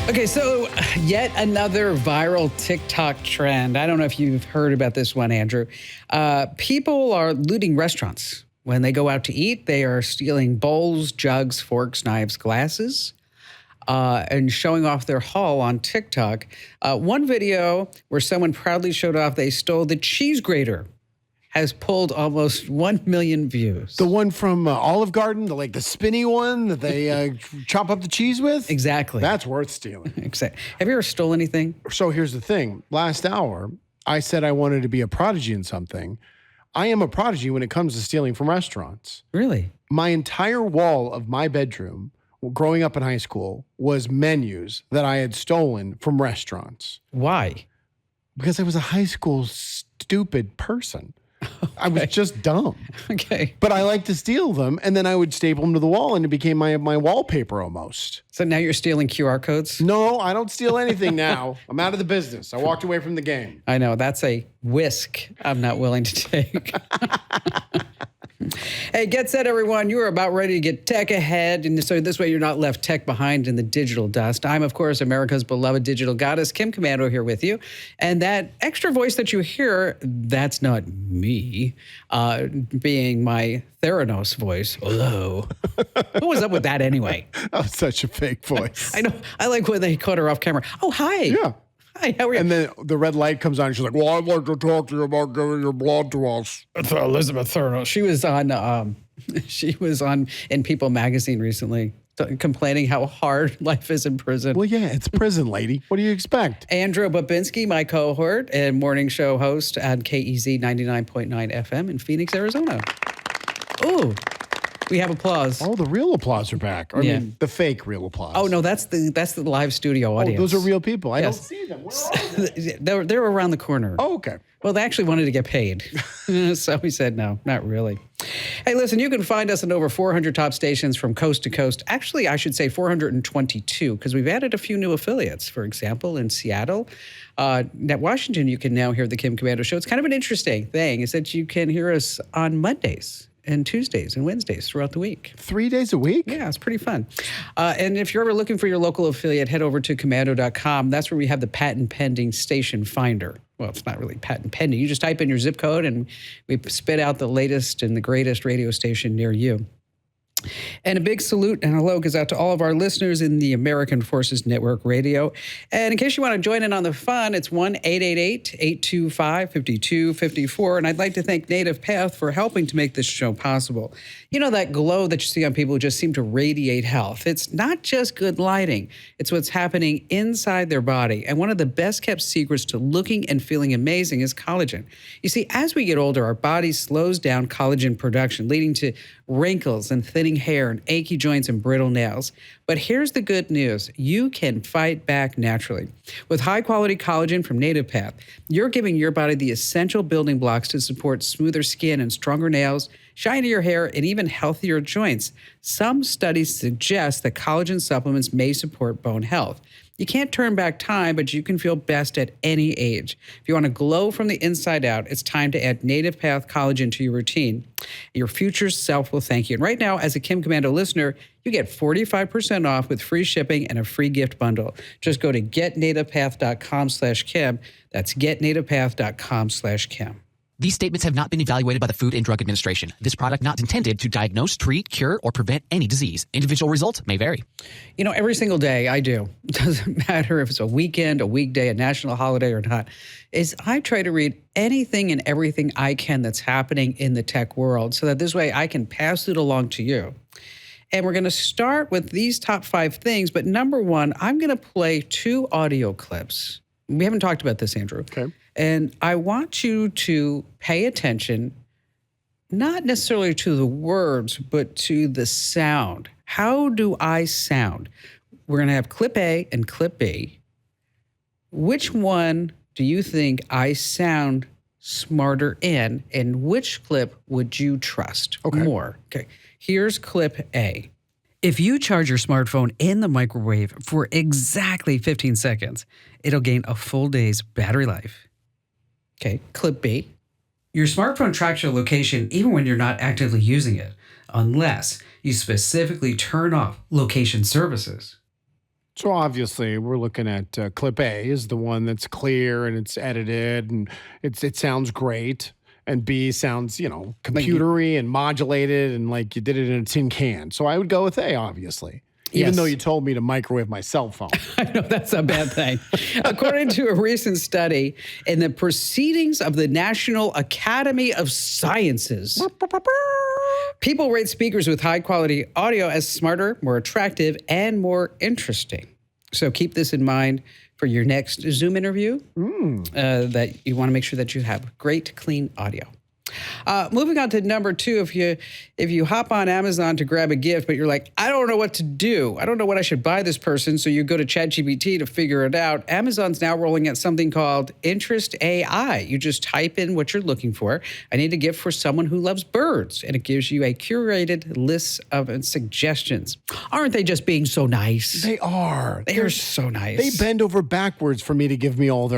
Okay, so yet another viral TikTok trend. I don't know if you've heard about this one, Andrew. People are looting restaurants. When they go out to eat, they are stealing bowls, jugs, forks, knives, glasses, and showing off their haul on TikTok. One video where someone proudly showed off they stole the cheese grater has pulled almost 1 million views. The one from Olive Garden, the spinny one that they chop up the cheese with? Exactly. That's worth stealing. Exactly. Have you ever stole anything? So here's the thing. Last hour, I said I wanted to be a prodigy in something. I am a prodigy when it comes to stealing from restaurants. Really? My entire wall of my bedroom growing up in high school was menus that I had stolen from restaurants. Why? Because I was a high school stupid person. Okay. I was just dumb. Okay. But I like to steal them, and then I would staple them to the wall, and it became my wallpaper almost. So now you're stealing QR codes? No, I don't steal anything now. I'm out of the business. I walked away from the game. I know. That's a risk I'm not willing to take. Hey, get set, everyone. You are about ready to get tech ahead. And so this way you're not left tech behind in the digital dust. I'm, of course, America's beloved digital goddess, Kim Komando, here with you. And that extra voice that you hear, that's not me, being my Theranos voice. Hello. What was up with that anyway? That was such a fake voice. I know. I like when they caught her off camera. Oh, hi. Yeah. Hi, how are you? And then the red light comes on, and she's like, well, I'd like to talk to you about giving your blood to us. It's Elizabeth Theranos. She was on in People magazine recently, complaining how hard life is in prison. Well, yeah, it's prison, lady. What do you expect? Andrew Babinski, my cohort and morning show host at KEZ 99.9 FM in Phoenix, Arizona. Ooh. We have applause. Oh, the real applause are back. I mean, the fake real applause. Oh, no, that's the live studio audience. Oh, those are real people. I don't see them. Where are they? They're around the corner. Oh, okay. Well, they actually wanted to get paid. So we said, no, not really. Hey, listen, you can find us in over 400 top stations from coast to coast. Actually, I should say 422, because we've added a few new affiliates. For example, in Seattle, at Washington, you can now hear the Kim Komando Show. It's kind of an interesting thing is that you can hear us on Mondays and Tuesdays and Wednesdays throughout the week. 3 days a week? Yeah, it's pretty fun. And if you're ever looking for your local affiliate, head over to komando.com. That's where we have the patent pending station finder. Well, it's not really patent pending. You just type in your zip code and we spit out the latest and the greatest radio station near you. And a big salute and hello goes out to all of our listeners in the American Forces Network Radio. And in case you want to join in on the fun, it's 1-888-825-5254. And I'd like to thank Native Path for helping to make this show possible. You know, that glow that you see on people who just seem to radiate health. It's not just good lighting. It's what's happening inside their body. And one of the best kept secrets to looking and feeling amazing is collagen. You see, as we get older, our body slows down collagen production, leading to wrinkles and thinning hair and achy joints and brittle nails. But here's the good news. You can fight back naturally. With high-quality collagen from Native Path, you're giving your body the essential building blocks to support smoother skin and stronger nails, shinier hair, and even healthier joints. Some studies suggest that collagen supplements may support bone health. You can't turn back time, but you can feel best at any age. If you want to glow from the inside out, it's time to add Native Path collagen to your routine. Your future self will thank you. And right now, as a Kim Komando listener, you get 45% off with free shipping and a free gift bundle. Just go to getnativepath.com/Kim. That's getnativepath.com/Kim. These statements have not been evaluated by the Food and Drug Administration. This product not intended to diagnose, treat, cure, or prevent any disease. Individual results may vary. You know, every single day I do, it doesn't matter if it's a weekend, a weekday, a national holiday or not, is I try to read anything and everything I can that's happening in the tech world so that this way I can pass it along to you. And we're going to start with these top 5 things. But number one, I'm going to play 2 audio clips. We haven't talked about this, Andrew. Okay. And I want you to pay attention, not necessarily to the words, but to the sound. How do I sound? We're going to have clip A and clip B. Which one do you think I sound smarter in, and which clip would you trust more? Okay, here's clip A. If you charge your smartphone in the microwave for exactly 15 seconds, it'll gain a full day's battery life. Okay, clip B. Your smartphone tracks your location even when you're not actively using it, unless you specifically turn off location services. So obviously, we're looking at clip A is the one that's clear and it's edited and it sounds great. And B sounds, computery and modulated and like you did it in a tin can. So I would go with A, obviously. Even Yes. though you told me to microwave my cell phone. I know that's a bad thing. According to a recent study in the Proceedings of the National Academy of Sciences, people rate speakers with high quality audio as smarter, more attractive, and more interesting. So keep this in mind for your next Zoom interview, that you want to make sure that you have great, clean audio. Moving on to number 2, if you hop on Amazon to grab a gift, but you're like, I don't know what to do. I don't know what I should buy this person. So you go to ChatGPT to figure it out. Amazon's now rolling out something called Interest AI. You just type in what you're looking for. I need a gift for someone who loves birds. And it gives you a curated list of suggestions. Aren't they just being so nice? They are. They're so nice. They bend over backwards for me to give me all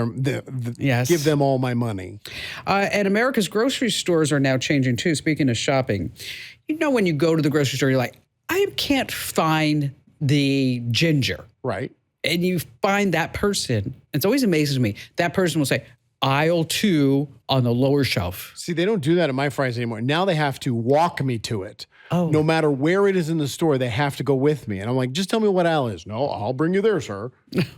Yes. give them all my money. And America's grocery stores are now changing too. Speaking of shopping, when you go to the grocery store, you're like, I can't find the ginger. Right. And you find that person. It's always amazes me. That person will say, aisle 2 on the lower shelf. See, they don't do that at my Fry's anymore. Now they have to walk me to it. Oh. No matter where it is in the store, they have to go with me. And I'm like, just tell me what aisle is. No, I'll bring you there, sir.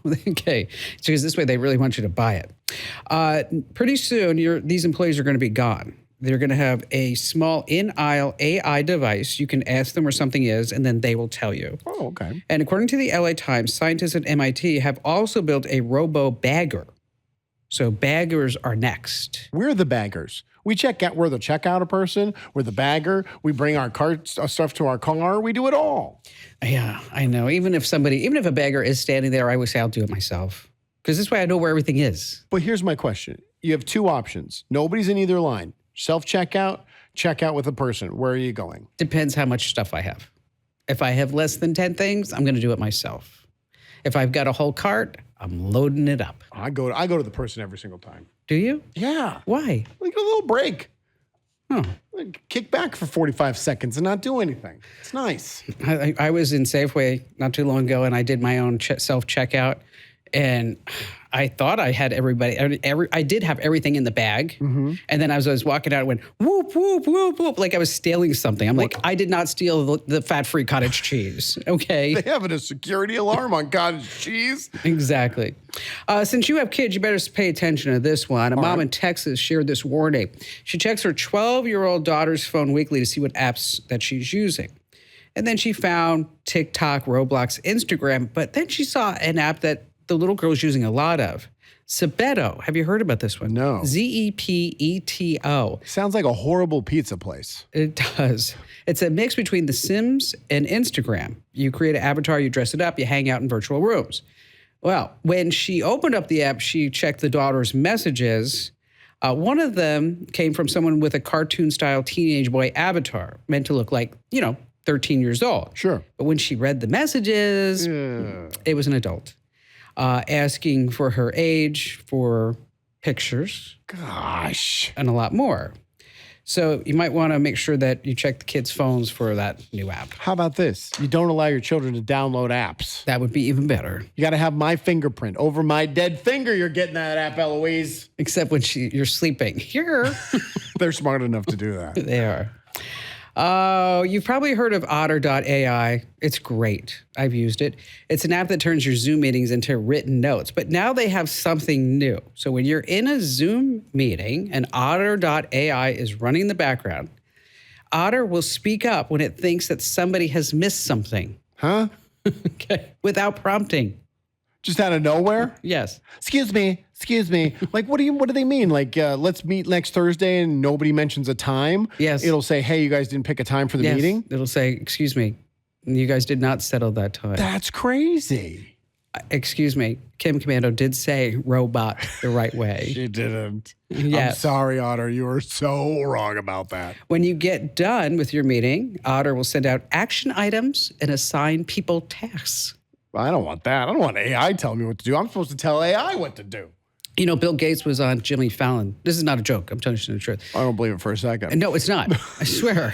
Okay. So because this way they really want you to buy it. Pretty soon, these employees are going to be gone. They're going to have a small in-aisle AI device. You can ask them where something is, and then they will tell you. Oh, okay. And according to the LA Times, scientists at MIT have also built a robo-bagger. So baggers are next. We're the baggers. We're the checkout person. We're the bagger. We bring our stuff to our car. We do it all. Yeah, I know. Even if a bagger is standing there, I always say I'll do it myself. Because this way I know where everything is. But here's my question. You have 2 options. Nobody's in either line. Self-checkout, checkout with a person. Where are you going? Depends how much stuff I have. If I have less than 10 things, I'm going to do it myself. If I've got a whole cart, I'm loading it up. I go to the person every single time. Do you? Yeah. Why? Like a little break. Huh. Like kick back for 45 seconds and not do anything. It's nice. I was in Safeway not too long ago, and I did my own self-checkout, and I thought I had I did have everything in the bag. Mm-hmm. And then as I was walking out, it went whoop, whoop, whoop, whoop, like I was stealing something. I'm like, I did not steal the fat-free cottage cheese, okay? They have a security alarm on cottage cheese. Exactly. Since you have kids, you better pay attention to this one. A mom in Texas shared this warning. She checks her 12-year-old daughter's phone weekly to see what apps that she's using. And then she found TikTok, Roblox, Instagram, but then she saw an app that the little girl's using a lot of. Zepeto. Have you heard about this one? No. Zepeto. Sounds like a horrible pizza place. It does. It's a mix between The Sims and Instagram. You create an avatar, you dress it up, you hang out in virtual rooms. Well, when she opened up the app, she checked the daughter's messages. One of them came from someone with a cartoon-style teenage boy avatar, meant to look like, 13 years old. Sure. But when she read the messages, it was an adult. Asking for her age, for pictures. Gosh. And a lot more. So you might want to make sure that you check the kids' phones for that new app. How about this? You don't allow your children to download apps. That would be even better. You got to have my fingerprint. Over my dead finger, you're getting that app, Eloise. Except when you're sleeping. Here. They're smart enough to do that. They are. Oh, you've probably heard of Otter.ai. It's great. I've used it. It's an app that turns your Zoom meetings into written notes, but now they have something new. So when you're in a Zoom meeting and Otter.ai is running in the background, Otter will speak up when it thinks that somebody has missed something. Huh? Okay. Without prompting. Just out of nowhere? Yes. Excuse me. Like, what do they mean? Like, let's meet next Thursday and nobody mentions a time? Yes. It'll say, hey, you guys didn't pick a time for the meeting? It'll say, excuse me, you guys did not settle that time. That's crazy. Excuse me, Kim Komando did say robot the right way. She didn't. Yes. I'm sorry, Otter. You are so wrong about that. When you get done with your meeting, Otter will send out action items and assign people tasks. I don't want that. I don't want AI telling me what to do. I'm supposed to tell AI what to do. Bill Gates was on Jimmy Fallon. This is not a joke. I'm telling you the truth. I don't believe it for a second. And no, it's not. I swear.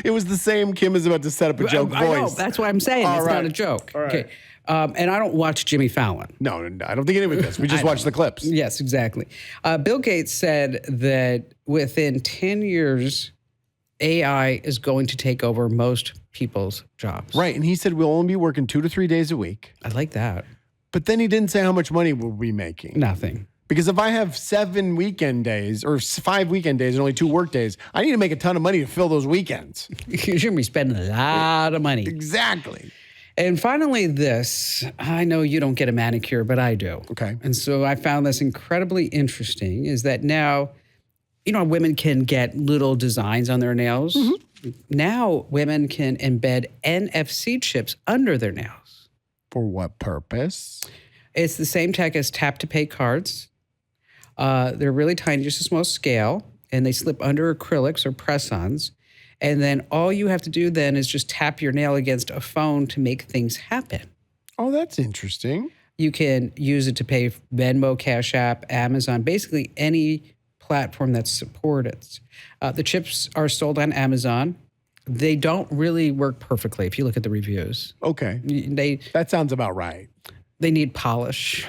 It was the same Kim is about to set up a joke voice. I know. That's why I'm saying it's right. not a joke. All right. Okay. And I don't watch Jimmy Fallon. No, I don't think anyone does. We just watch the clips. Yes, exactly. Bill Gates said that within 10 years, AI is going to take over most people's jobs. Right. And he said we'll only be working 2 to 3 days a week. I like that. But then he didn't say how much money we'll be making. Nothing. Because if I have 7 weekend days or 5 weekend days and only 2 work days, I need to make a ton of money to fill those weekends. You're going to be spending a lot of money. Exactly. And finally, this. I know you don't get a manicure, but I do. Okay. And so I found this incredibly interesting is that now, women can get little designs on their nails. Mm-hmm. Now women can embed NFC chips under their nails. For what purpose? It's the same tech as tap-to-pay cards. They're really tiny, just a small scale, and they slip under acrylics or press-ons. And then all you have to do then is just tap your nail against a phone to make things happen. Oh, that's interesting. You can use it to pay Venmo, Cash App, Amazon, basically any platform that's supported. The chips are sold on Amazon. They don't really work perfectly if you look at the reviews. Okay. That sounds about right. They need polish.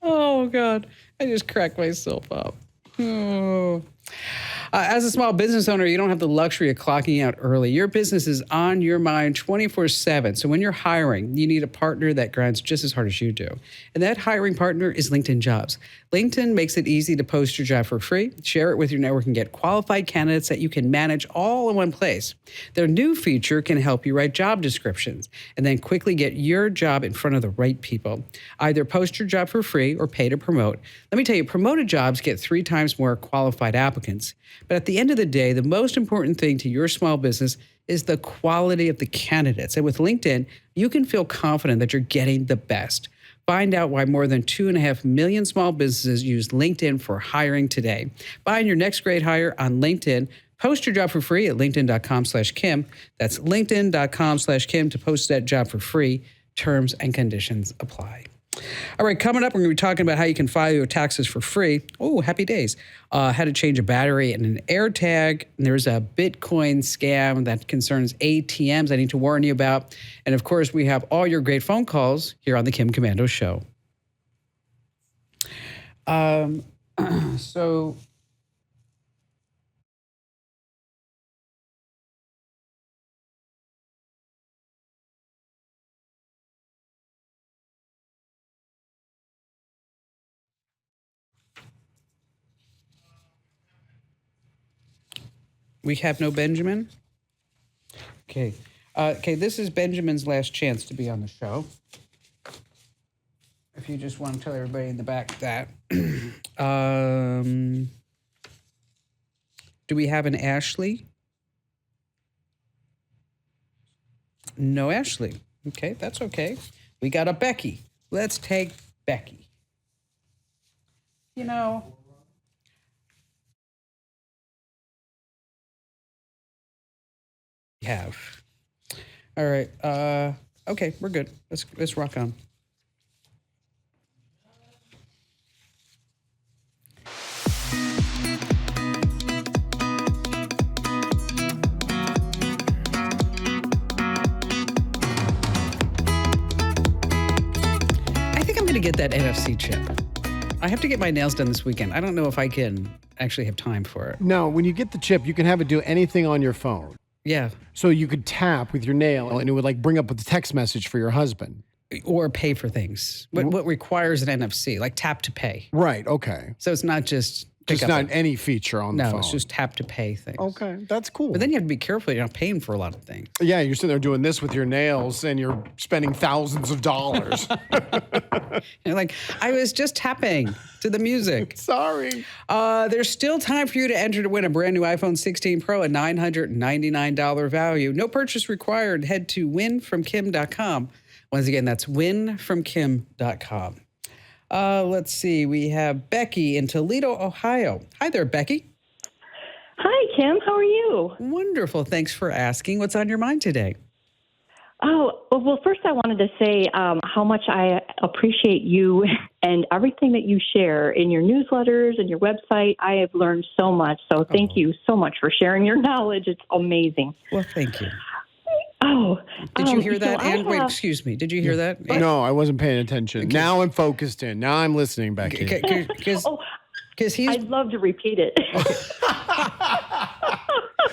Oh, God. I just cracked myself up. Oh. As a small business owner, you don't have the luxury of clocking out early. Your business is on your mind 24/7. So when you're hiring, you need a partner that grinds just as hard as you do. And that hiring partner is LinkedIn Jobs. LinkedIn makes it easy to post your job for free, share it with your network, and get qualified candidates that you can manage all in one place. Their new feature can help you write job descriptions and then quickly get your job in front of the right people. Either post your job for free or pay to promote. Let me tell you, promoted jobs get 3 times more qualified applicants. But at the end of the day, the most important thing to your small business is the quality of the candidates. And with LinkedIn, you can feel confident that you're getting the best. Find out why more than 2.5 million small businesses use LinkedIn for hiring today. Find your next great hire on LinkedIn. Post your job for free at linkedin.com/Kim. That's linkedin.com/Kim to post that job for free. Terms and conditions apply. All right, coming up, we're going to be talking about how you can file your taxes for free. Oh, happy days. How to change a battery and an air tag. And there's a Bitcoin scam that concerns ATMs I need to warn you about. And of course, we have all your great phone calls here on the Kim Komando Show. We have no Benjamin? Okay. This is Benjamin's last chance to be on the show. If you just want to tell everybody in the back that. Do we have an Ashley? No Ashley. Okay, that's okay. We got a Becky. Let's take Becky. Have. All right. Okay, we're good. Let's rock on. I think I'm going to get that NFC chip. I have to get my nails done this weekend. I don't know if I can actually have time for it. No, when you get the chip, you can have it do anything on your phone. Yeah. So you could tap with your nail and it would bring up a text message for your husband. Or pay for things. What requires an NFC, like tap to pay. Right, okay. So it's not just not any feature on the phone. No, it's just tap to pay things. Okay, that's cool. But then you have to be careful. You're not paying for a lot of things. Yeah, you're sitting there doing this with your nails and you're spending thousands of dollars. You're like, I was just tapping to the music. Sorry. There's still time for you to enter to win a brand new iPhone 16 Pro, a $999 value. No purchase required. Head to winfromkim.com. Once again, that's winfromkim.com. Let's see. We have Becky in Toledo, Ohio. Hi there, Becky. Hi, Kim. How are you? Wonderful. Thanks for asking. What's on your mind today? Oh, well, first I wanted to say how much I appreciate you and everything that you share in your newsletters and your website. I have learned so much. So thank you so much for sharing your knowledge. It's amazing. Well, thank you. Oh, Did you hear so that? I And wait, have- excuse me. Did you hear that? No, I wasn't paying attention. Now I'm focused in. Now I'm listening, Becky. Because Oh, he's I'd love to repeat it.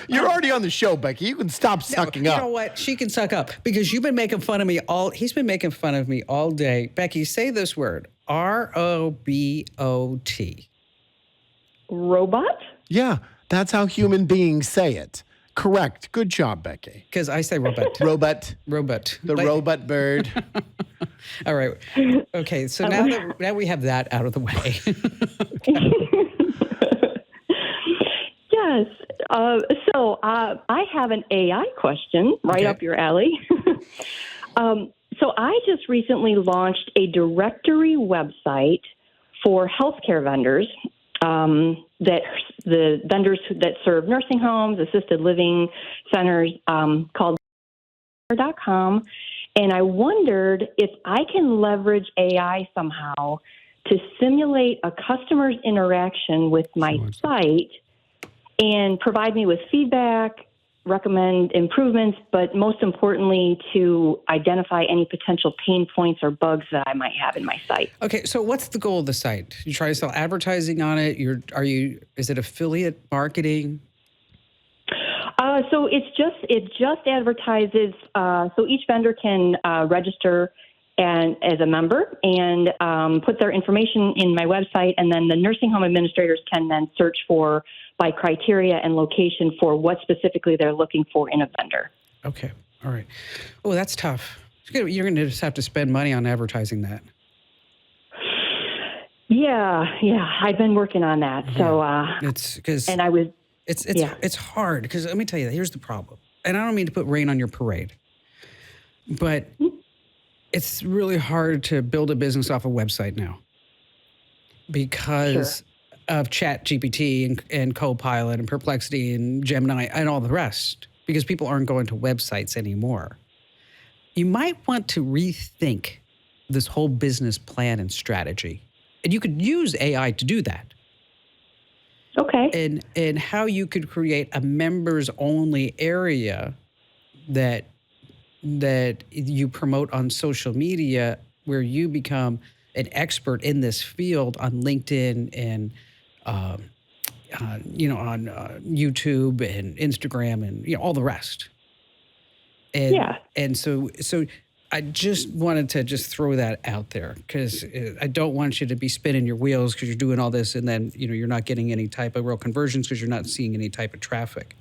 You're already on the show, Becky. You can stop sucking up. You know what? She can suck up because you've been making fun of me all. He's been making fun of me all day. Becky, say this word: ROBOT. Robot? Yeah, that's how human beings say it. Correct. Good job, Becky. Because I say robot. Robot. Robot. The robot bird. All right. Okay. So now we have that out of the way. Yes. So I have an AI question right up your alley. So I just recently launched a directory website for healthcare vendors, that the vendors that serve nursing homes, assisted living centers, called .com. And I wondered if I can leverage AI somehow to simulate a customer's interaction with my site and provide me with feedback, recommend improvements, but most importantly, to identify any potential pain points or bugs that I might have in my site. Okay. So what's the goal of the site? You try to sell advertising on it? Is it affiliate marketing? So it just advertises. So each vendor can register and as a member and put their information in my website, and then the nursing home administrators can then search for by criteria and location for what specifically they're looking for in a vendor. Okay. All right. Oh, that's tough. You're going to just have to spend money on advertising that. Yeah. I've been working on that. So It's because and I was. It's hard because let me tell you, here's the problem. And I don't mean to put rain on your parade, but it's really hard to build a business off a website now because of Chat GPT and Copilot and Perplexity and Gemini and all the rest, because people aren't going to websites anymore. You might want to rethink this whole business plan and strategy. And you could use AI to do that. Okay. And how you could create a members only area that you promote on social media, where you become an expert in this field on LinkedIn and on YouTube and Instagram and all the rest. And so I just wanted to just throw that out there because I don't want you to be spinning your wheels because you're doing all this and then you're not getting any type of real conversions because you're not seeing any type of traffic.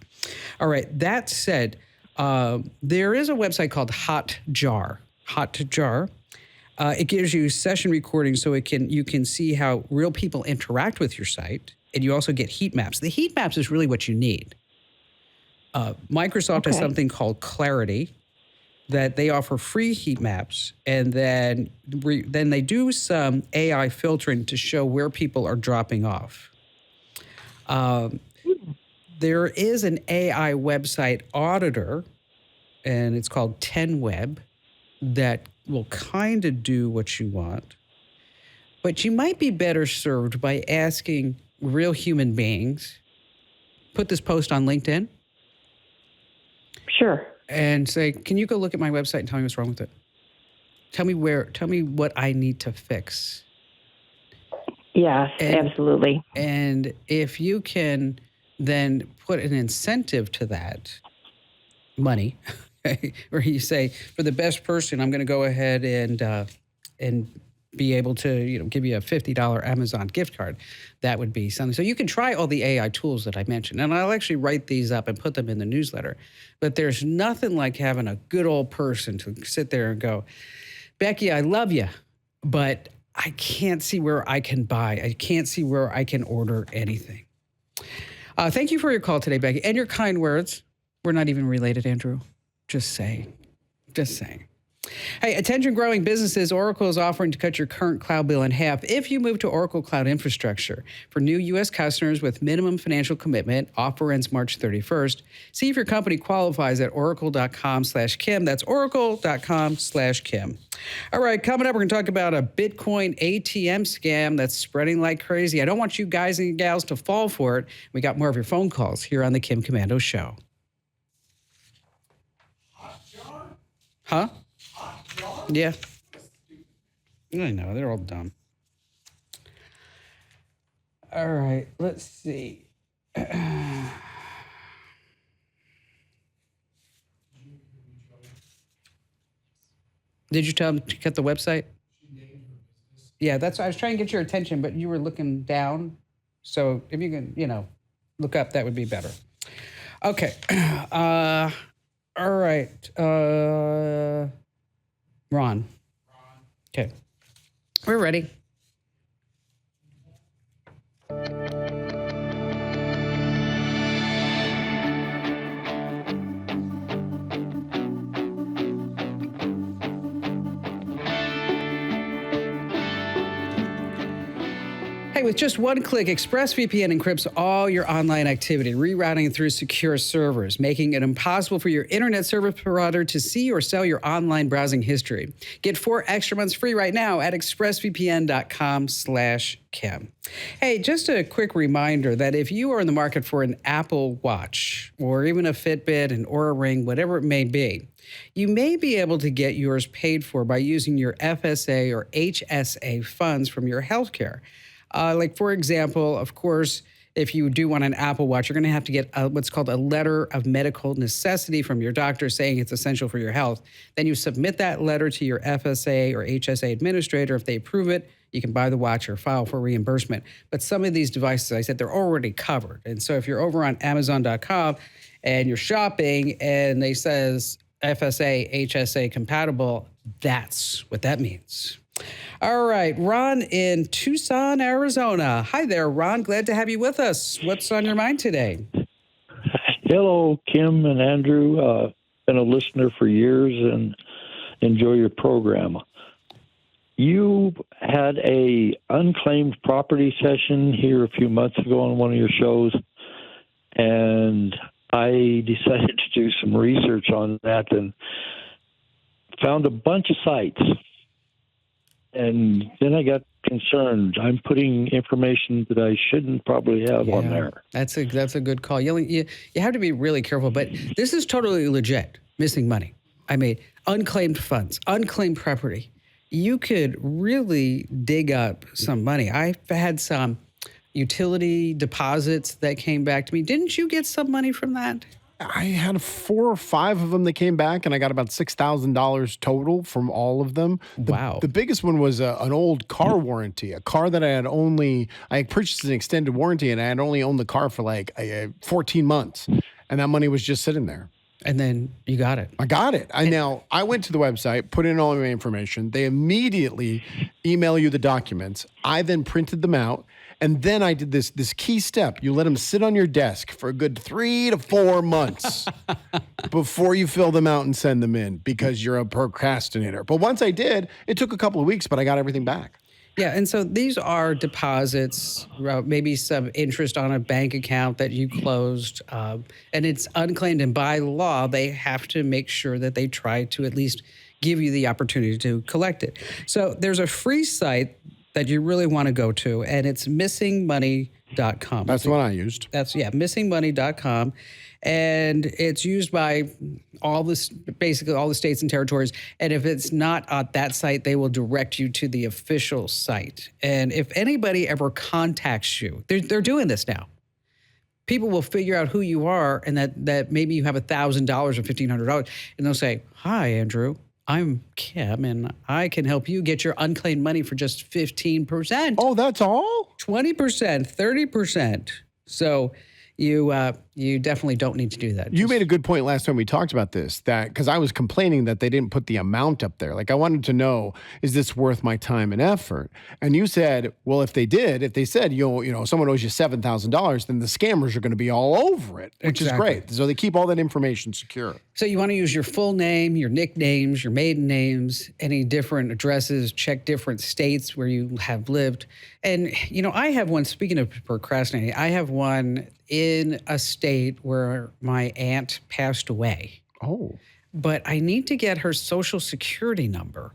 All right. That said, there is a website called Hotjar. Hotjar. It gives you session recordings so you can see how real people interact with your site, and you also get heat maps. The heat maps is really what you need. Microsoft has something called Clarity that they offer free heat maps, and then they do some AI filtering to show where people are dropping off. There is an AI website auditor, and it's called 10Web, that will kind of do what you want. But you might be better served by asking real human beings, put this post on LinkedIn. Sure. And say, can you go look at my website and tell me what's wrong with it? Tell me what I need to fix. Yes, absolutely. And if you can then put an incentive to that money, where you say, for the best person, I'm going to go ahead and be able to, give you a $50 Amazon gift card. That would be something. So you can try all the AI tools that I mentioned, and I'll actually write these up and put them in the newsletter. But there's nothing like having a good old person to sit there and go, Becky, I love you, but I can't see where I can buy. I can't see where I can order anything. Thank you for your call today, Becky, and your kind words. We're not even related, Andrew. Just saying. Hey, attention growing businesses, Oracle is offering to cut your current cloud bill in half if you move to Oracle Cloud Infrastructure. For new U.S. customers with minimum financial commitment, offer ends March 31st. See if your company qualifies at oracle.com/Kim. That's oracle.com/Kim. All right, coming up, we're going to talk about a Bitcoin ATM scam that's spreading like crazy. I don't want you guys and gals to fall for it. We got more of your phone calls here on the Kim Komando Show. Huh? Yeah. I know, they're all dumb. All right, let's see. Did you tell them to cut the website? Yeah, that's I was trying to get your attention, but you were looking down. So if you can, look up, that would be better. Okay. All right. Ron. Okay. We're ready. Hey, with just one click, ExpressVPN encrypts all your online activity, rerouting through secure servers, making it impossible for your internet service provider to see or sell your online browsing history. Get 4 extra months free right now at expressvpn.com/Kim. Hey, just a quick reminder that if you are in the market for an Apple Watch or even a Fitbit, an Oura Ring, whatever it may be, you may be able to get yours paid for by using your FSA or HSA funds from your healthcare. Like, for example, of course, if you do want an Apple Watch, you're going to have to get what's called a letter of medical necessity from your doctor saying it's essential for your health. Then you submit that letter to your FSA or HSA administrator. If they approve it, you can buy the watch or file for reimbursement. But some of these devices, I said, they're already covered. And so if you're over on Amazon.com and you're shopping and they says FSA, HSA compatible, that's what that means. All right, Ron in Tucson, Arizona. Hi there, Ron. Glad to have you with us. What's on your mind today? Hello, Kim and Andrew. Been a listener for years and enjoy your program. You had a unclaimed property session here a few months ago on one of your shows, and I decided to do some research on that and found a bunch of sites. And then I got concerned. I'm putting information that I shouldn't probably have on there. That's a good call. You have to be really careful, but this is totally legit, missing money. I mean, unclaimed funds, unclaimed property. You could really dig up some money. I've had some utility deposits that came back to me. Didn't you get some money from that? I had 4 or 5 of them that came back, and I got about $6,000 total from all of them. Wow. The biggest one was an old car warranty, a car that I purchased an extended warranty, and I had only owned the car for like 14 months, and that money was just sitting there. And then you got it. I got it. I went to the website, put in all my information. They immediately email you the documents. I then printed them out. And then I did this key step. You let them sit on your desk for a good 3 to 4 months before you fill them out and send them in because you're a procrastinator. But once I did, it took a couple of weeks, but I got everything back. Yeah, and so these are deposits, maybe some interest on a bank account that you closed, and it's unclaimed. And by law, they have to make sure that they try to at least give you the opportunity to collect it. So there's a free site that you really want to go to, and it's missingmoney.com. That's what I used. Missingmoney.com. And it's used by basically all the states and territories. And if it's not at that site, they will direct you to the official site. And if anybody ever contacts you, they're doing this now. People will figure out who you are and that maybe you have $1,000 or $1,500, and they'll say, "Hi, Andrew. I'm Kim, and I can help you get your unclaimed money for just 15%. Oh, that's all? 20%, 30%. So you definitely don't need to do that. You made a good point last time we talked about this, that because I was complaining that they didn't put the amount up there. Like, I wanted to know, is this worth my time and effort? And you said, well, if they said, someone owes you $7,000, then the scammers are going to be all over it, which is great. So they keep all that information secure. So you want to use your full name, your nicknames, your maiden names, any different addresses, check different states where you have lived. And, I have one, speaking of procrastinating, I have one in a state where my aunt passed away. Oh. But I need to get her social security number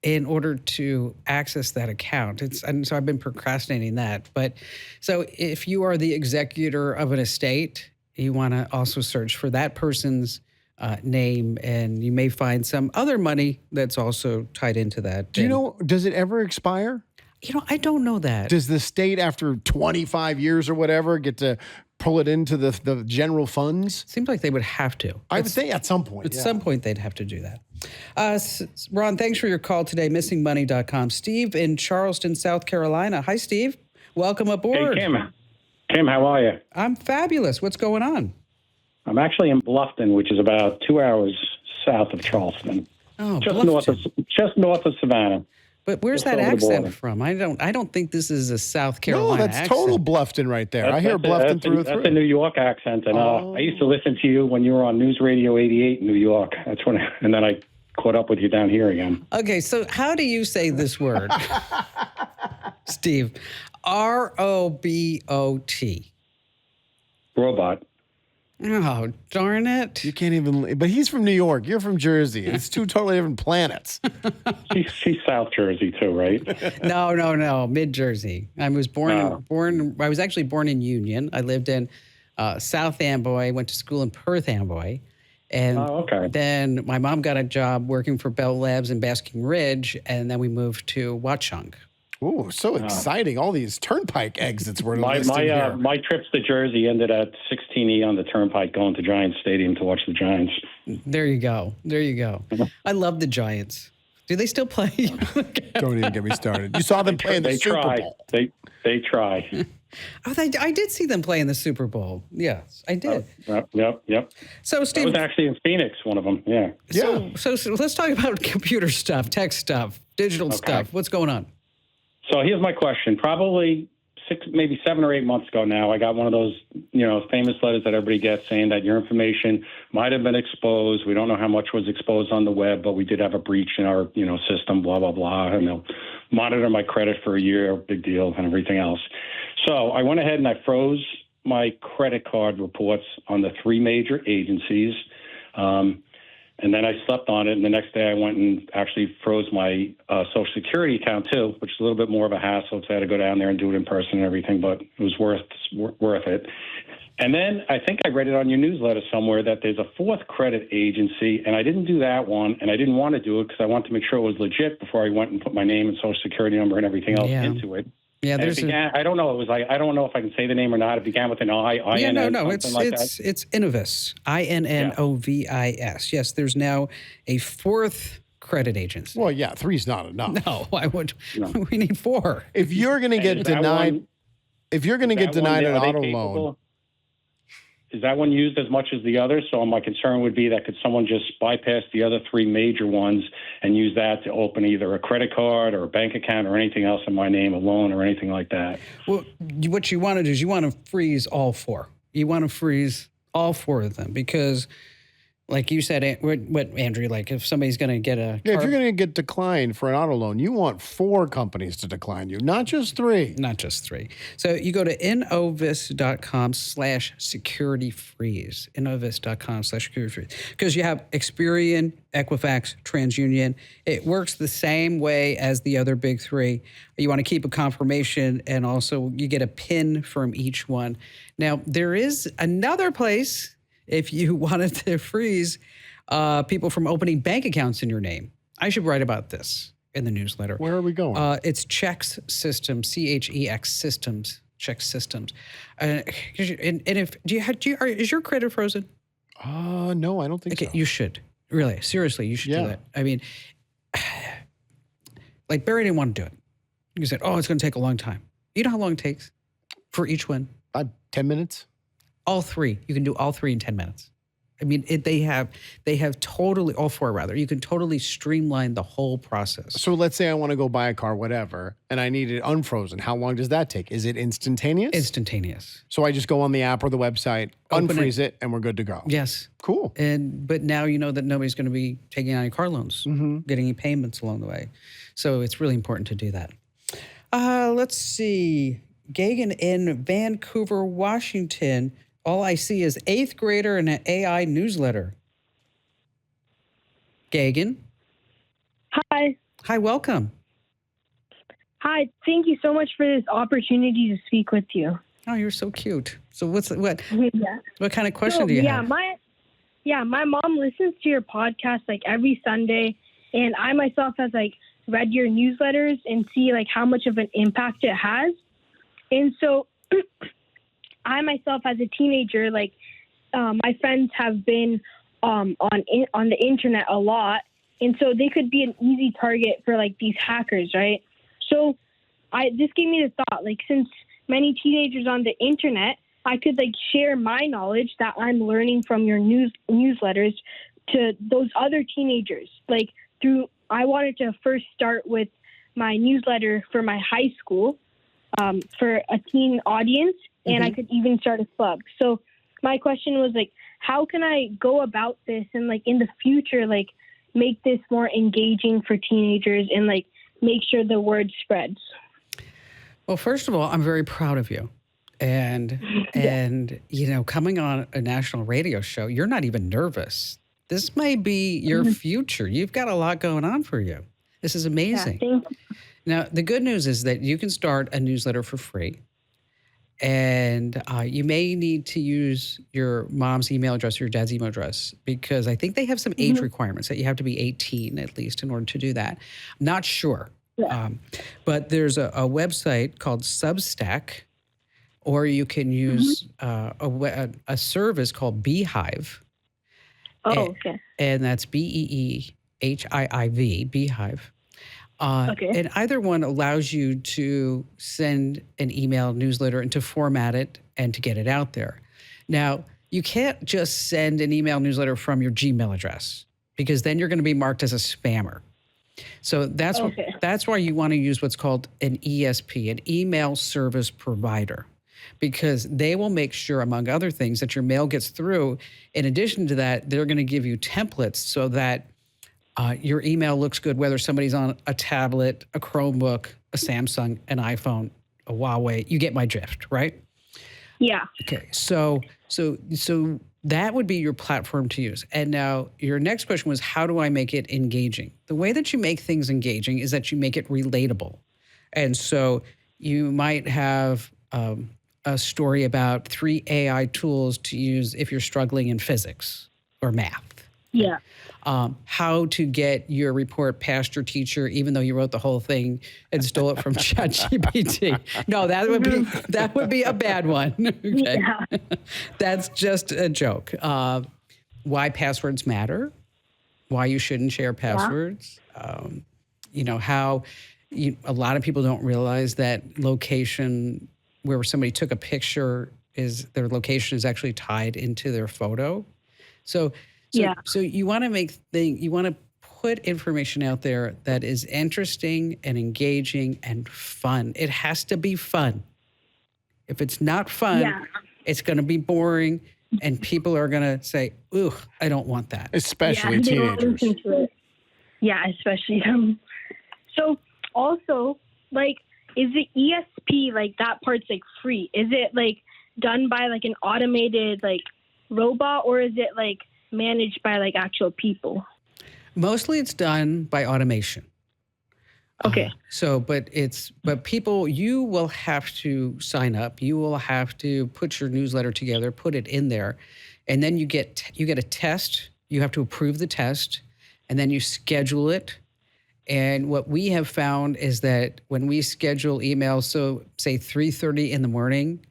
in order to access that account. And so I've been procrastinating that. But so if you are the executor of an estate, you want to also search for that person's name, and you may find some other money that's also tied into that. Do you know, does it ever expire? I don't know that. Does the state, after 25 years or whatever, get to pull it into the general funds? Seems like they would have to. I would say at some point. At some point, they'd have to do that. Ron, thanks for your call today, missingmoney.com. Steve in Charleston, South Carolina. Hi, Steve. Welcome aboard. Hey, Kim. Kim, how are you? I'm fabulous. What's going on? I'm actually in Bluffton, which is about 2 hours south of Charleston. Oh, just Bluffton. north of Savannah. But where's Just that over the accent border. from? I don't think this is a South Carolina No, that's accent. total Bluffton right there. I hear Bluffton through and That's a through. New York accent, and I used to listen to you when you were on News Radio 88 in New York. That's when, and then I caught up with you down here again. Okay, so how do you say this word? Steve, R-O-B-O-T. Robot. Oh, darn it. You can't even, but he's from New York. You're from Jersey. It's two totally different planets. She's South Jersey too, right? No. Mid-Jersey. I was I was actually born in Union. I lived in South Amboy, went to school in Perth Amboy. And then my mom got a job working for Bell Labs in Basking Ridge, and then we moved to Watchung. Ooh, so exciting. All these turnpike exits were listed My here. my trips to Jersey ended at 16E on the Turnpike, going to Giants Stadium to watch the Giants. There you go. I love the Giants. Do they still play? Don't even get me started. You saw them play in the Super Bowl. They try. I did see them play in the Super Bowl. Yes, I did. Yep. So, I Steve, was actually in Phoenix, one of them. Yeah. So let's talk about computer stuff, tech stuff, digital stuff. What's going on? So here's my question. Probably 7 or 8 months ago now, I got one of those, famous letters that everybody gets saying that your information might have been exposed. We don't know how much was exposed on the web, but we did have a breach in our, system, blah, blah, blah. And they'll monitor my credit for a year, big deal, and everything else. So I went ahead and I froze my credit card reports on the 3 major agencies. And then I slept on it, and the next day I went and actually froze my Social Security account too, which is a little bit more of a hassle. So I had to go down there and do it in person and everything, but it was worth it. And then I think I read it on your newsletter somewhere that there's a 4th credit agency, and I didn't do that one, and I didn't want to do it because I wanted to make sure it was legit before I went and put my name and Social Security number and everything else into it. Yeah, I don't know. It was like, I don't know if I can say the name or not. It began with an I. It's Innovis, INNOVIS. Yes, there's now a 4th credit agency. Well, yeah, 3's not enough. No, we need 4. If you're going to get denied, an auto loan. Is that one used as much as the others? So my concern would be that could someone just bypass the other 3 major ones and use that to open either a credit card or a bank account or anything else in my name, a loan or anything like that? Well, what you want to do is you want to freeze all 4. You want to freeze all 4 of them because, like you said, what Andrew, like if somebody's going to get if you're going to get declined for an auto loan, you want 4 companies to decline you, not just 3. Not just 3. So you go to innovis.com/securityfreeze. Innovis.com/securityfreeze. Because you have Experian, Equifax, TransUnion. It works the same way as the other big 3. You want to keep a confirmation, and also you get a PIN from each one. Now, there is another place if you wanted to freeze people from opening bank accounts in your name. I should write about this in the newsletter. Where are we going? It's Chex Systems, CHEX Systems, Chex Systems. And if is your credit frozen? No, I don't think so. You should. Really, seriously, you should do that. I mean, like Barry didn't want to do it. He said, "Oh, it's going to take a long time." You know how long it takes for each one? 10 minutes. All 3. You can do all 3 in 10 minutes. I mean, they have totally, all 4 rather. You can totally streamline the whole process. So let's say I want to go buy a car, whatever, and I need it unfrozen. How long does that take? Is it instantaneous? Instantaneous. So I just go on the app or the website, unfreeze it, and we're good to go. Yes. Cool. But now you know that nobody's going to be taking out any car loans, getting any payments along the way. So it's really important to do that. Let's see. Gagan in Vancouver, Washington. All I see is 8th grader and an AI newsletter. Gagan. Hi. Hi, welcome. Hi. Thank you so much for this opportunity to speak with you. Oh, you're so cute. So what Yeah. kind of question do you have? Yeah, my mom listens to your podcast like every Sunday, and I myself has like read your newsletters and see like how much of an impact it has. And so I myself as a teenager, like my friends have been on the internet a lot, and so they could be an easy target for like these hackers, right? So this gave me the thought, like, since many teenagers on the internet, I could like share my knowledge that I'm learning from your newsletters to those other teenagers. Like I wanted to first start with my newsletter for my high school for a teen audience, and I could even start a club. So my question was like, how can I go about this and like in the future, like make this more engaging for teenagers and like make sure the word spreads? Well, first of all, I'm very proud of you. And you know, coming on a national radio show, you're not even nervous. This may be your future. You've got a lot going on for you. This is amazing. Yeah, thank you. Now, the good news is that you can start a newsletter for free. And you may need to use your mom's email address or your dad's email address, because I think they have some age requirements that you have to be 18 at least in order to do that. I'm not sure. Yeah. But there's a website called Substack, or you can use a service called Beehive. Oh, okay. And that's BEEHIIV, Beehive. Okay. And either one allows you to send an email newsletter and to format it and to get it out there. Now, you can't just send an email newsletter from your Gmail address, because then you're going to be marked as a spammer. So that's why you want to use what's called an ESP, an email service provider, because they will make sure, among other things, that your mail gets through. In addition to that, they're going to give you templates so that your email looks good, whether somebody's on a tablet, a Chromebook, a Samsung, an iPhone, a Huawei. You get my drift, right? Yeah. Okay. So that would be your platform to use. And now your next question was, how do I make it engaging? The way that you make things engaging is that you make it relatable. And so you might have a story about 3 AI tools to use if you're struggling in physics or math. Yeah. How to get your report past your teacher, even though you wrote the whole thing and stole it from ChatGPT. No, that would be a bad one. Okay. Yeah. That's just a joke. Why passwords matter, why you shouldn't share passwords. You know, how a lot of people don't realize that location where somebody took a picture their location is actually tied into their photo. So you want to put information out there that is interesting and engaging and fun. It has to be fun. If it's not fun, it's going to be boring, and people are going to say, "Ooh, I don't want that." Especially teenagers. Yeah, especially them. So also, like, is the ESP, like, that part's like free? Is it like done by like an automated like robot, or is it like managed by like actual people? Mostly it's done by automation. Okay. But people, you will have to sign up. You will have to put your newsletter together, put it in there, and then you get a test. You have to approve the test, and then you schedule it. And what we have found is that when we schedule emails, so say 3:30 in the morning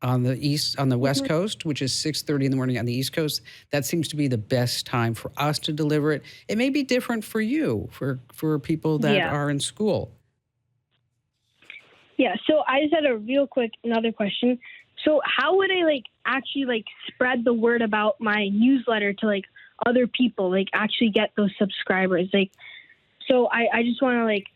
on the West Coast, which is 6:30 in the morning on the East Coast, that seems to be the best time for us to deliver it. It may be different for you, for people that are in school. Yeah. So I just had a real quick another question. So how would I like actually like spread the word about my newsletter to like other people, like actually get those subscribers? Like, so I just want to like,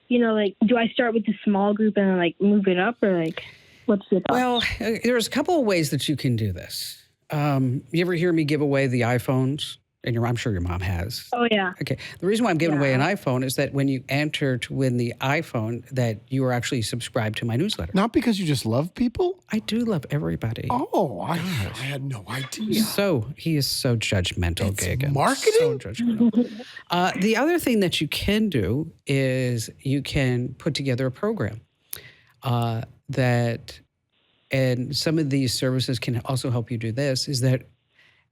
you know, like, do I start with the small group and then like move it up, or like, what's the thought? Well, there's a couple of ways that you can do this. You ever hear me give away the iPhones? And I'm sure your mom has. Oh, yeah. Okay. The reason why I'm giving away an iPhone is that when you enter to win the iPhone, that you are actually subscribed to my newsletter. Not because you just love people? I do love everybody. Oh, I had no idea. So he is so judgmental, Gagan. Marketing? So judgmental. The other thing that you can do is you can put together a program and some of these services can also help you do this, is that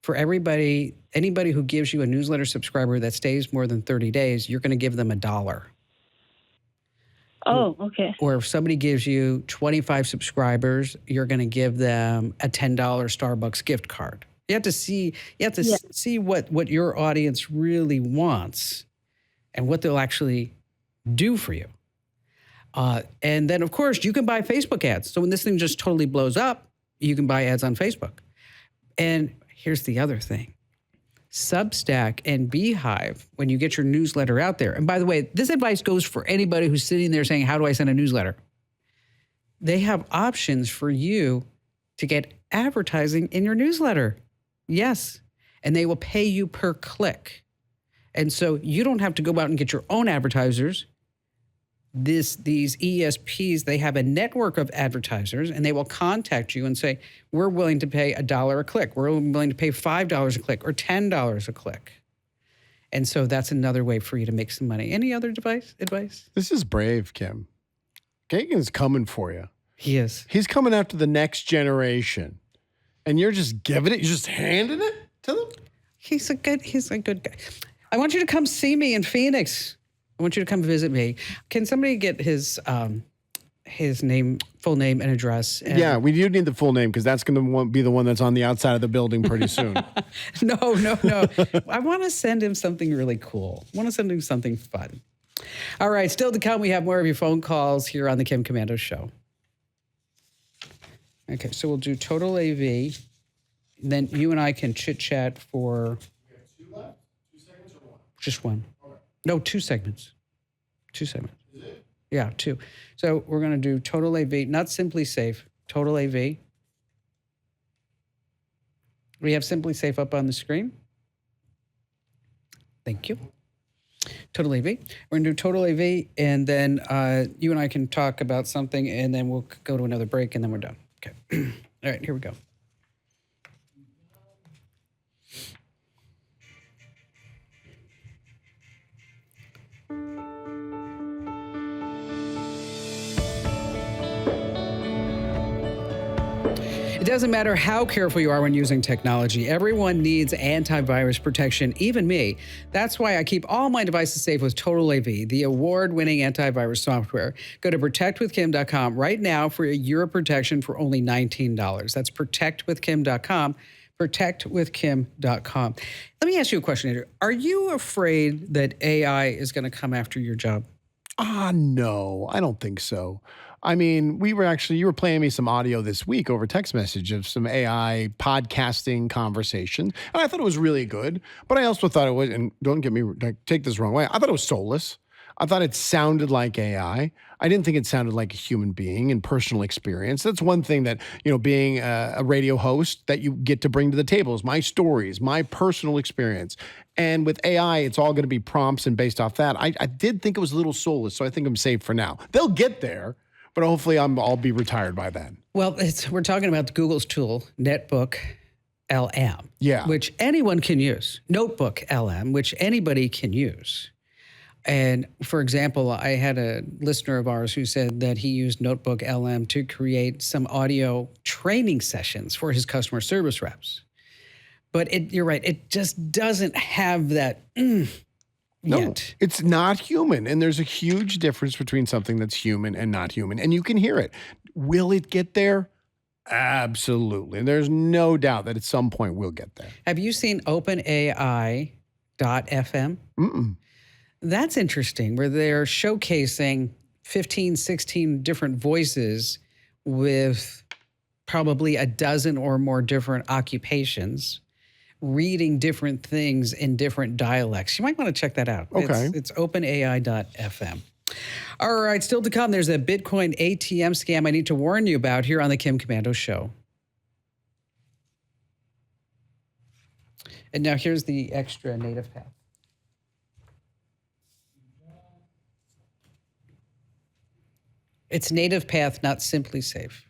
For anybody who gives you a newsletter subscriber that stays more than 30 days, you're going to give them $1. Oh, okay. Or if somebody gives you 25 subscribers, you're going to give them a $10 Starbucks gift card. You have to see see what your audience really wants and what they'll actually do for you. And then, of course, you can buy Facebook ads. So when this thing just totally blows up, you can buy ads on Facebook. And here's the other thing. Substack and Beehive, when you get your newsletter out there, and by the way, this advice goes for anybody who's sitting there saying, how do I send a newsletter? They have options for you to get advertising in your newsletter. Yes. And they will pay you per click. And so you don't have to go out and get your own advertisers. These ESPs, they have a network of advertisers, and they will contact you and say, we're willing to pay $1 a click. We're willing to pay $5 a click or $10 a click. And so that's another way for you to make some money. Any other advice? This is brave, Kim. Gagan's coming for you. He is. He's coming after the next generation. And you're just giving it, you're just handing it to them? He's a good guy. I want you to come see me in Phoenix. I want you to come visit me. Can somebody get his name, full name, and address? Yeah, we do need the full name because that's going to be the one that's on the outside of the building pretty soon. No. I want to send him something really cool. I want to send him something fun. All right, still to come, we have more of your phone calls here on the Kim Komando Show. Okay, so we'll do total AV. Then you and I can chit-chat for... We have 2 left? 2 segments or 1? Just 1. Okay. No, 2 segments. 2 segments. Is it? Yeah, 2. So we're going to do total AV, not Simply Safe, total AV. We have Simply Safe up on the screen. Thank you. Total AV. We're going to do total AV, and then you and I can talk about something, and then we'll go to another break, and then we're done. Okay. All right, here we go. It doesn't matter how careful you are when using technology. Everyone needs antivirus protection, even me. That's why I keep all my devices safe with Total AV, the award-winning antivirus software. Go to protectwithkim.com right now for a year of protection for only $19. That's protectwithkim.com, protectwithkim.com. Let me ask you a question, Andrew. Are you afraid that AI is going to come after your job? No, I don't think so. I mean, you were playing me some audio this week over text message of some AI podcasting conversation, and I thought it was really good, but I also thought it was, and don't get me, take this the wrong way, I thought it was soulless. I thought it sounded like AI. I didn't think it sounded like a human being and personal experience. That's one thing that, being a radio host that you get to bring to the table is my stories, my personal experience. And with AI, it's all going to be prompts and based off that. I did think it was a little soulless, so I think I'm safe for now. They'll get there, but hopefully I'll be retired by then. Well, we're talking about Google's tool, Netbook LM, yeah, which anyone can use. Notebook LM, which anybody can use. And for example, I had a listener of ours who said that he used Notebook LM to create some audio training sessions for his customer service reps. But you're right, it just doesn't have that No, yet. It's not human. And there's a huge difference between something that's human and not human. And you can hear it. Will it get there? Absolutely. And there's no doubt that at some point we'll get there. Have you seen OpenAI.fm? Mm-mm. That's interesting, where they're showcasing 15, 16 different voices with probably a dozen or more different occupations, reading different things in different dialects. You might want to check that out. Okay. It's openai.fm. All right, still to come, there's a Bitcoin ATM scam I need to warn you about here on the Kim Komando Show. And now here's the extra native path. It's native path, not Simply Safe.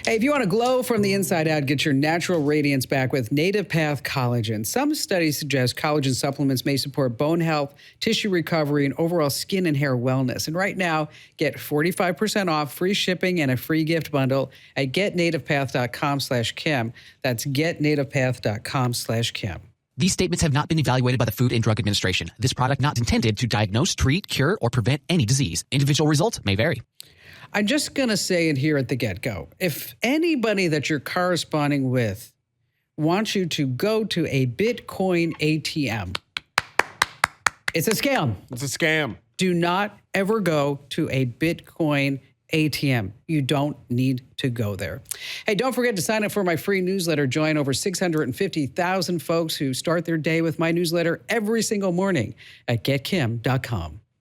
Hey, if you want to glow from the inside out, get your natural radiance back with Native Path Collagen. Some studies suggest collagen supplements may support bone health, tissue recovery, and overall skin and hair wellness. And right now, get 45% off, free shipping, and a free gift bundle at getnativepath.com/Kim. That's getnativepath.com/Kim. These statements have not been evaluated by the Food and Drug Administration. This product not intended to diagnose, treat, cure, or prevent any disease. Individual results may vary. I'm just going to say it here at the get-go. If anybody that you're corresponding with wants you to go to a Bitcoin ATM, it's a scam. It's a scam. Do not ever go to a Bitcoin ATM. You don't need to go there. Hey, don't forget to sign up for my free newsletter. Join over 650,000 folks who start their day with my newsletter every single morning at getkim.com.